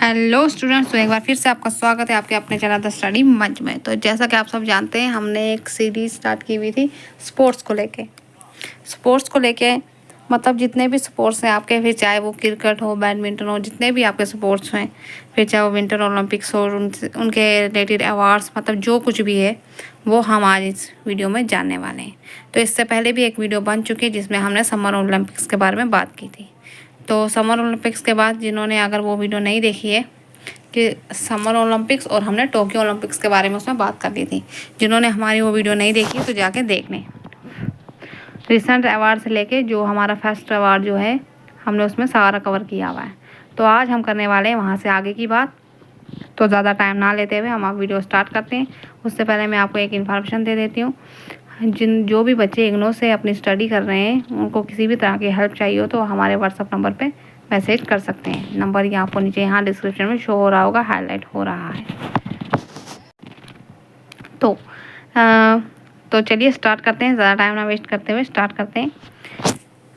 Hello students, तो एक बार फिर से आपका स्वागत है आपके अपने चैनल द स्टडी मंच में। तो जैसा कि आप सब जानते हैं, हमने एक सीरीज स्टार्ट की हुई थी स्पोर्ट्स को लेके मतलब जितने भी स्पोर्ट्स हैं आपके, फिर चाहे वो क्रिकेट हो, बैडमिंटन हो, जितने भी आपके स्पोर्ट्स हैं, फिर चाहे वो विंटर ओलंपिक्स हो, उनके रिलेटेड अवार्ड्स, मतलब जो कुछ भी है वो हम आज इस वीडियो में जानने वाले हैं। तो इससे पहले भी एक वीडियो बन चुकी है जिसमें हमने समर ओलंपिक्स के बारे में बात की थी। तो समर ओलंपिक्स के बाद जिन्होंने अगर वो वीडियो नहीं देखी है कि समर ओलंपिक्स और हमने टोक्यो ओलंपिक्स के बारे में उसमें बात कर दी थी, जिन्होंने हमारी वो वीडियो नहीं देखी तो जाके देख लें। रिसेंट अवार्ड से लेके जो हमारा फर्स्ट अवार्ड जो है हमने उसमें सारा कवर किया हुआ है। तो आज हम करने वाले हैं वहाँ से आगे की बात। तो ज़्यादा टाइम ना लेते हुए हम आप वीडियो स्टार्ट करते हैं। उससे पहले मैं आपको एक इन्फॉर्मेशन दे देती हूँ। जो भी बच्चे इग्नू से अपनी स्टडी कर रहे हैं, उनको किसी भी तरह की हेल्प चाहिए हो तो हमारे व्हाट्सअप नंबर पे मैसेज कर सकते हैं। नंबर ये आपको नीचे यहाँ डिस्क्रिप्शन में शो हो रहा होगा, हाईलाइट हो रहा है। तो चलिए स्टार्ट करते हैं, ज़्यादा टाइम ना वेस्ट करते हुए स्टार्ट करते हैं।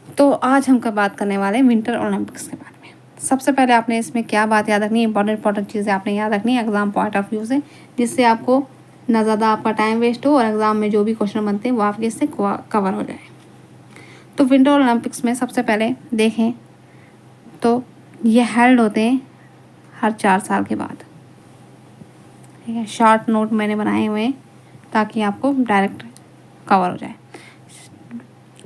तो आज हम बात करने वाले हैं विंटर ओलंपिक्स के बारे में। सबसे पहले आपने इसमें क्या बात याद रखनी है, इंपॉर्टेंट चीज़ें आपने याद रखनी है एग्जाम पॉइंट ऑफ व्यू से, जिससे आपको ना ज़्यादा आपका टाइम वेस्ट हो और एग्ज़ाम में जो भी क्वेश्चन बनते हैं वो आपके इससे कवर हो जाए। तो विंटर ओलंपिक्स में सबसे पहले देखें तो ये हेल्ड होते हैं हर 4 साल के बाद। ठीक है, शॉर्ट नोट मैंने बनाए हुए हैं ताकि आपको डायरेक्ट कवर हो जाए।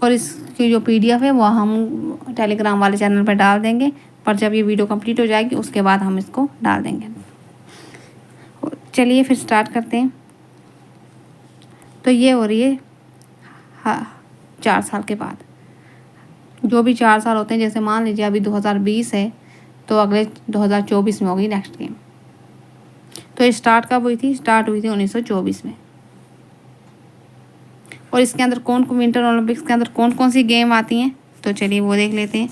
और इसकी जो PDF है वो हम टेलीग्राम वाले चैनल पर डाल देंगे, पर जब ये वीडियो कंप्लीट हो जाएगी उसके बाद हम इसको डाल देंगे। चलिए फिर स्टार्ट करते हैं। तो ये हो रही है 4 साल के बाद। जो भी 4 साल होते हैं, जैसे मान लीजिए अभी 2020 है तो अगले 2024 में होगी नेक्स्ट गेम। तो ये स्टार्ट कब हुई थी? स्टार्ट हुई थी 1924 में। और इसके अंदर विंटर ओलंपिक्स के अंदर कौन कौन सी गेम आती हैं, तो चलिए वो देख लेते हैं।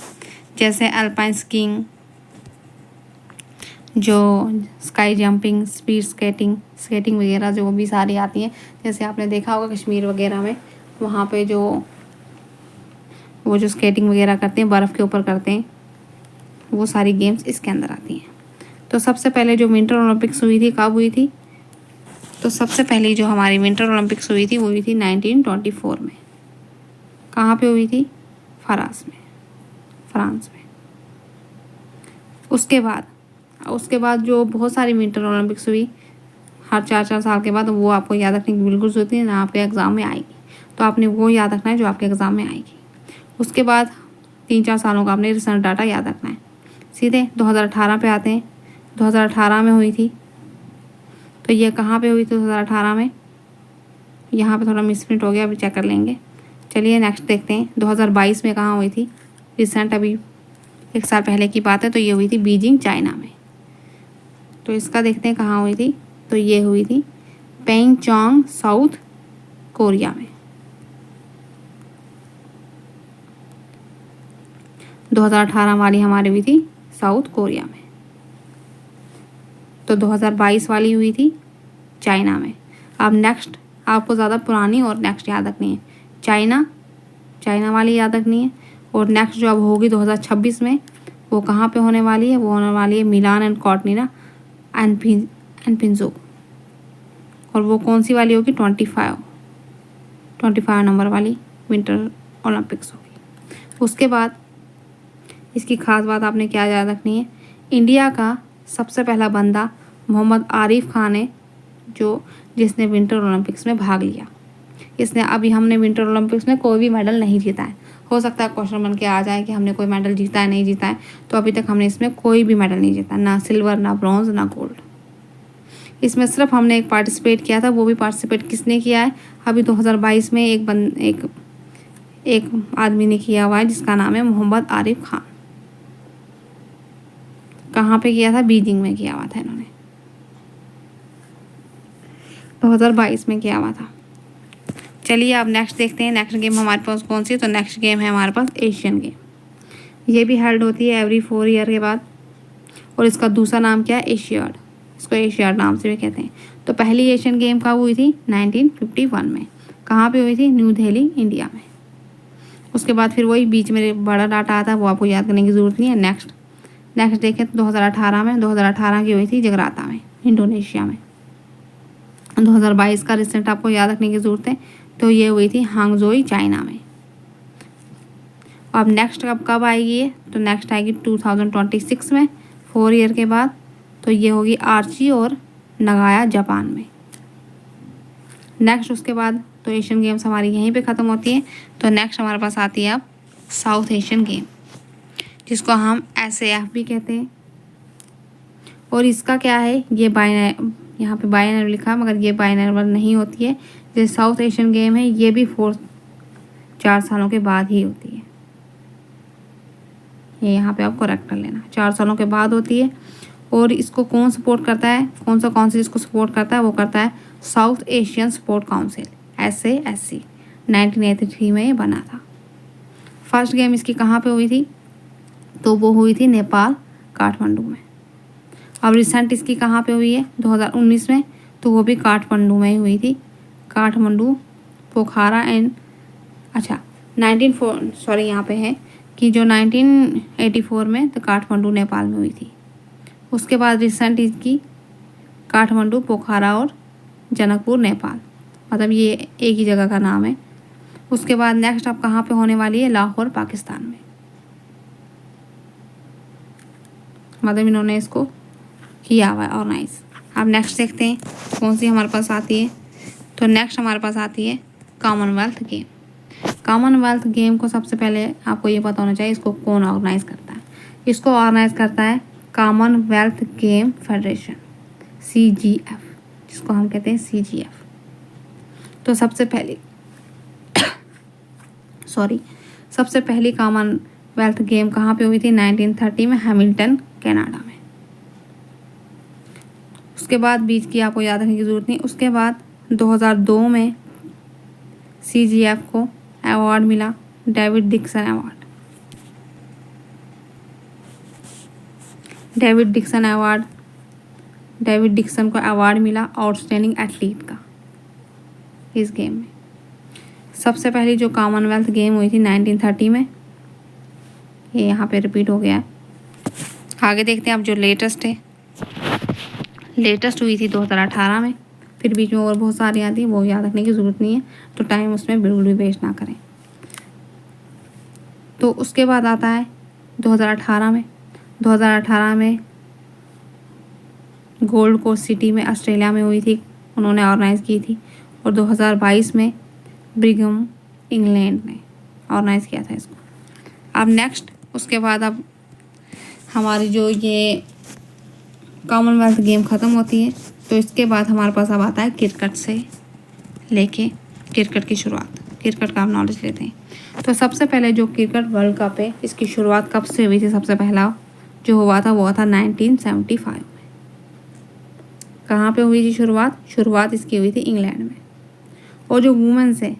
जैसे अल्पाइन स्कीइंग, जो स्काई जंपिंग, स्पीड स्केटिंग वगैरह जो भी सारी आती हैं। जैसे आपने देखा होगा कश्मीर वगैरह में, वहाँ पे वो जो स्केटिंग वगैरह करते हैं, बर्फ़ के ऊपर करते हैं, वो सारी गेम्स इसके अंदर आती हैं। तो सबसे पहले जो विंटर ओलंपिक्स हुई थी, कब हुई थी? तो सबसे पहले जो हमारी विंटर ओलंपिक्स हुई थी वो हुई थी 1924 में। कहाँ पे हुई थी? फ्रांस में। उसके बाद जो बहुत सारी विंटर ओलंपिक्स हुई हर 4 साल के बाद, वो आपको याद रखने की बिल्कुल ज़रूरत है ना, आपके एग्ज़ाम में आएगी। तो आपने वो याद रखना है जो आपके एग्ज़ाम में आएगी। उसके बाद 3-4 सालों का आपने रिसेंट डाटा याद रखना है। सीधे 2018 पे आते हैं। 2018 में हुई थी। तो ये कहाँ पे हुई थी 2018 में? यहाँ पे थोड़ा मिसप्रिंट हो गया, अभी चेक कर लेंगे। चलिए नेक्स्ट देखते हैं 2022 में कहाँ हुई थी। रिसेंट अभी 1 साल पहले की बात है। तो ये हुई थी बीजिंग, चाइना में। तो इसका देखते हैं कहाँ हुई थी। तो ये हुई थी पेंगचोंग, साउथ कोरिया में। 2018 वाली हमारी हुई थी साउथ कोरिया में। तो 2022 वाली हुई थी चाइना में। अब नेक्स्ट आपको ज़्यादा पुरानी और नेक्स्ट याद रखनी है। चाइना वाली याद रखनी है। और नेक्स्ट जो अब होगी 2026 में, वो कहाँ पे होने वाली है? वो होने वाली है मिलान एंड कॉर्टिना एंड पिंजो। और वो कौन सी वाली होगी? 25 नंबर वाली विंटर ओलंपिक्स होगी। उसके बाद इसकी खास बात आपने क्या याद रखनी है? इंडिया का सबसे पहला बंदा मोहम्मद आरिफ खान है, जिसने विंटर ओलंपिक्स में भाग लिया। अभी हमने विंटर ओलंपिक्स में कोई भी मेडल नहीं जीता है। हो सकता है क्वेश्चन बन के आ जाए कि हमने कोई मेडल जीता है, नहीं जीता है। तो अभी तक हमने इसमें कोई भी मेडल नहीं जीता, ना सिल्वर, ना ब्रॉन्ज, ना गोल्ड। इसमें सिर्फ हमने एक पार्टिसिपेट किया था। वो भी पार्टिसिपेट किसने किया है? अभी 2022 में एक आदमी ने किया हुआ है जिसका नाम है मोहम्मद आरिफ खान। कहाँ पे किया था? बीजिंग में किया हुआ था इन्होंने, 2022 में किया हुआ था। चलिए अब नेक्स्ट देखते हैं। नेक्स्ट गेम हमारे पास कौन सी? तो नेक्स्ट गेम है हमारे पास एशियन गेम। ये भी हेल्ड होती है एवरी 4 ईयर के बाद। और इसका दूसरा नाम क्या है? एशियाड। इसको एशियाड नाम से भी कहते हैं। तो पहली एशियन गेम कब हुई थी? 1951 में। कहाँ पे हुई थी? न्यू दिल्ली, इंडिया में। उसके बाद फिर वही बीच में बड़ा डाटा आता है, वो आपको याद करने की ज़रूरत नहीं है। नेक्स्ट नेक्स्ट देखें तो 2018 में, 2018 की हुई थी जगराता में, इंडोनेशिया में। 2022 का रिसेंट आपको याद रखने की ज़रूरत है, तो ये हुई थी हांगजोई चाइना में। अब नेक्स्ट कब आएगी ये, तो नेक्स्ट आएगी 2026 में, 4 ईयर के बाद। तो ये होगी आर्ची और नगाया जापान में। नेक्स्ट उसके बाद तो एशियन गेम्स हमारी यहीं पे ख़त्म होती है। तो नेक्स्ट हमारे पास आती है अब साउथ एशियन गेम, जिसको हम SAF भी कहते हैं। और इसका क्या है, ये यहाँ पे बाइनर लिखा है, मगर ये बाइनर नहीं होती है। जैसे साउथ एशियन गेम है, ये भी 4 सालों के बाद ही होती है। ये यहाँ पे आप करेक्ट कर लेना, 4 सालों के बाद होती है। और इसको कौन सपोर्ट करता है, कौन सा काउंसिल इसको सपोर्ट करता है, वो करता है south Asian sport council, SASC। 1983 में ये बना था। फर्स्ट गेम इसकी कहाँ पे हुई थी, तो वो हुई थी नेपाल काठमांडू में। अब रिसेंट इसकी कहाँ पे हुई है, 2019 में, तो वो भी काठमांडू में ही हुई थी। काठमांडू, पोखरा एंड यहाँ पे है कि जो 1984 में तो काठमांडू नेपाल में हुई थी। उसके बाद रिसेंट इसकी काठमांडू, पोखरा और जनकपुर नेपाल, मतलब ये एक ही जगह का नाम है। उसके बाद नेक्स्ट अब कहाँ पे होने वाली है, लाहौर पाकिस्तान में। मतलब इन्होंने इसको किया हुआ है ऑर्गेनाइज। अब नेक्स्ट देखते हैं कौन सी हमारे पास आती है। तो नेक्स्ट हमारे पास आती है कॉमनवेल्थ गेम। कॉमनवेल्थ गेम को सबसे पहले आपको ये पता होना चाहिए इसको कौन ऑर्गेनाइज करता है। इसको ऑर्गेनाइज करता है कॉमनवेल्थ गेम फेडरेशन, CGF, जिसको हम कहते हैं CGF। तो सबसे पहली कॉमनवेल्थ गेम कहाँ पे हुई थी, 1930 में, हैमिल्टन कनाडा में। उसके बाद बीच की आपको याद रखने की ज़रूरत नहीं। उसके बाद 2002 में CGF को अवार्ड मिला, David Dixon award. David Dixon को अवार्ड मिला आउटस्टैंडिंग एथलीट का इस गेम में। सबसे पहली जो कॉमनवेल्थ गेम हुई थी 1930 में, ये यहाँ पे रिपीट हो गया है। आगे देखते हैं अब जो लेटेस्ट है, लेटेस्ट हुई थी 2018 में। फिर बीच में और बहुत सारी आती है, वो याद रखने की ज़रूरत नहीं है, तो टाइम उसमें बिल्कुल भी वेस्ट ना करें। तो उसके बाद आता है 2018 में। 2018 में गोल्ड कोस्ट सिटी में, ऑस्ट्रेलिया में हुई थी, उन्होंने ऑर्गेनाइज़ की थी। और 2022 में ब्रिघम, इंग्लैंड ने ऑर्गेनाइज़ किया था इसको। अब नेक्स्ट उसके बाद अब हमारी जो ये कॉमनवेल्थ गेम ख़त्म होती है, तो इसके बाद हमारे पास अब आता है क्रिकेट से लेके क्रिकेट की शुरुआत। क्रिकेट का हम नॉलेज लेते हैं। तो सबसे पहले जो क्रिकेट वर्ल्ड कप है, इसकी शुरुआत कब से हुई थी, सबसे पहला जो हुआ था वो था 1975 में। कहाँ पे हुई थी शुरुआत इसकी हुई थी इंग्लैंड में। और जो वुमेंस है,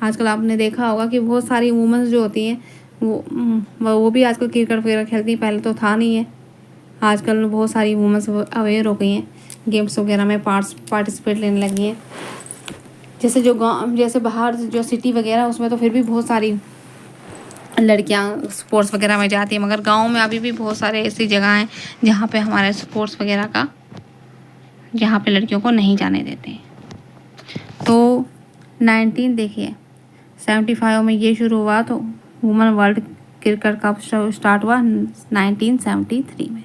आजकल आपने देखा होगा कि बहुत सारी वुमेंस जो होती हैं वो भी आजकल क्रिकेट वगैरह खेलती हैं। पहले तो था नहीं है, आजकल बहुत सारी वुमेंस अवेयर हो गई हैं, गेम्स वगैरह में पार्टिसिपेट लेने लगी हैं। जैसे जो गाँव, जैसे बाहर जो सिटी वगैरह, उसमें तो फिर भी बहुत सारी लड़कियां स्पोर्ट्स वगैरह में जाती हैं, मगर गांव में अभी भी बहुत सारे ऐसी जगह हैं जहाँ पे हमारे स्पोर्ट्स वगैरह का, जहाँ पे लड़कियों को नहीं जाने देते हैं। तो 1975 में ये शुरू हुआ। तो women world cricket cup start हुआ 1973 में,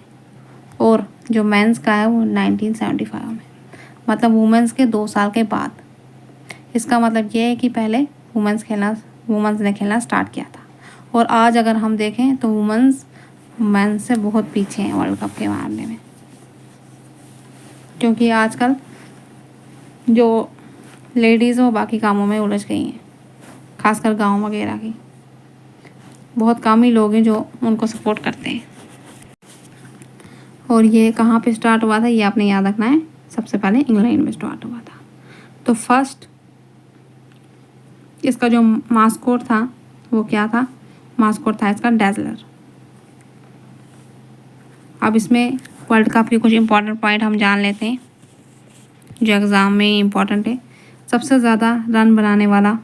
और जो मेंस का है वो 1975 में, मतलब वुमेंस के 2 साल के बाद। इसका मतलब ये है कि पहले वुमेंस ने खेलना स्टार्ट किया था। और आज अगर हम देखें तो वुमेंस मेंस से बहुत पीछे हैं वर्ल्ड कप के मामले में, क्योंकि आजकल जो लेडीज़ वो बाकी कामों में उलझ गई हैं, खासकर गांव वगैरह की। बहुत कम ही लोग हैं जो उनको सपोर्ट करते हैं। और ये कहाँ पे स्टार्ट हुआ था, ये आपने याद रखना है। सबसे पहले इंग्लैंड में स्टार्ट हुआ था। तो फर्स्ट इसका जो मास्कोट था वो क्या था, मास्कोट था इसका डैज़लर। अब इसमें वर्ल्ड कप के कुछ इंपॉर्टेंट पॉइंट हम जान लेते हैं जो एग्ज़ाम में इम्पॉर्टेंट है। सबसे ज़्यादा रन बनाने वाला,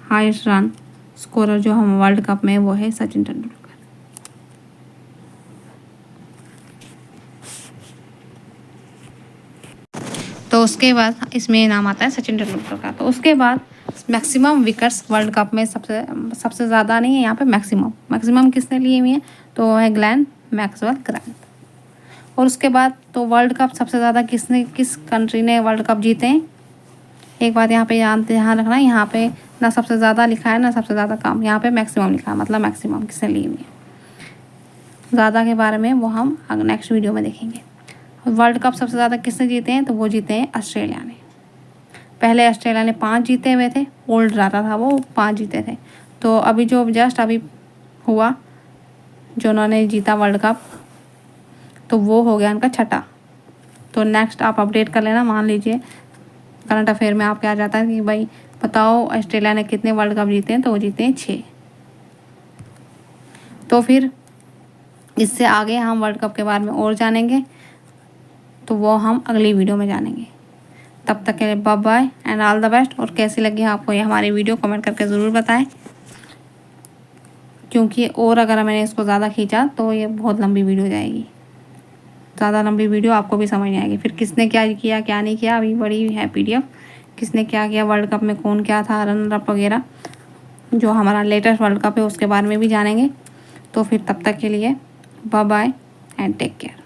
हाईएस्ट रन स्कोरर जो हम वर्ल्ड कप में, वो है सचिन तेंदुलकर। उसके बाद इसमें नाम आता है सचिन तेंदुलकर का। तो उसके बाद मैक्सिमम विकेट्स वर्ल्ड कप में सबसे ज़्यादा नहीं है, यहाँ पे मैक्सिमम किसने लिए हुए हैं, तो वो है ग्लेन मैक्सवेल ग्रांट। और उसके बाद तो वर्ल्ड कप सबसे ज़्यादा किस कंट्री ने वर्ल्ड कप जीते हैं। एक बात यहाँ पे ध्यान रखना, यहाँ पे ना सबसे ज़्यादा लिखा है ना सबसे ज़्यादा कम, यहाँ पे मैक्सिमम लिखा है, मतलब मैक्सिमम किसने लिए हुई है। ज़्यादा के बारे में वो हम नेक्स्ट वीडियो में देखेंगे। वर्ल्ड कप सबसे ज़्यादा किसने जीते हैं, तो वो जीते हैं ऑस्ट्रेलिया ने। पहले ऑस्ट्रेलिया ने 5 जीते हुए थे, ओल्ड रहा था वो 5 जीते थे। तो अभी जो जस्ट अभी हुआ जो उन्होंने जीता वर्ल्ड कप, तो वो हो गया उनका 6ठा। तो नेक्स्ट आप अपडेट कर लेना, मान लीजिए करंट अफेयर में आपके आ जाता है कि भाई बताओ ऑस्ट्रेलिया ने कितने वर्ल्ड कप जीते हैं, तो वो जीते हैं 6। तो फिर इससे आगे हम वर्ल्ड कप के बारे में और जानेंगे, तो वो हम अगली वीडियो में जानेंगे। तब तक के लिए bye bye and all the best. और कैसी लगी आपको ये हमारी वीडियो कमेंट करके ज़रूर बताएं, क्योंकि और अगर मैंने इसको ज़्यादा खींचा तो ये बहुत लंबी वीडियो जाएगी। ज़्यादा लंबी वीडियो आपको भी समझ नहीं आएगी। फिर किसने क्या किया क्या नहीं किया, अभी बड़ी है PDF, किसने क्या किया वर्ल्ड कप में, कौन क्या था रनर अप वगैरह, जो हमारा लेटेस्ट वर्ल्ड कप है उसके बारे में भी जानेंगे। तो फिर तब तक के लिए bye bye and take care.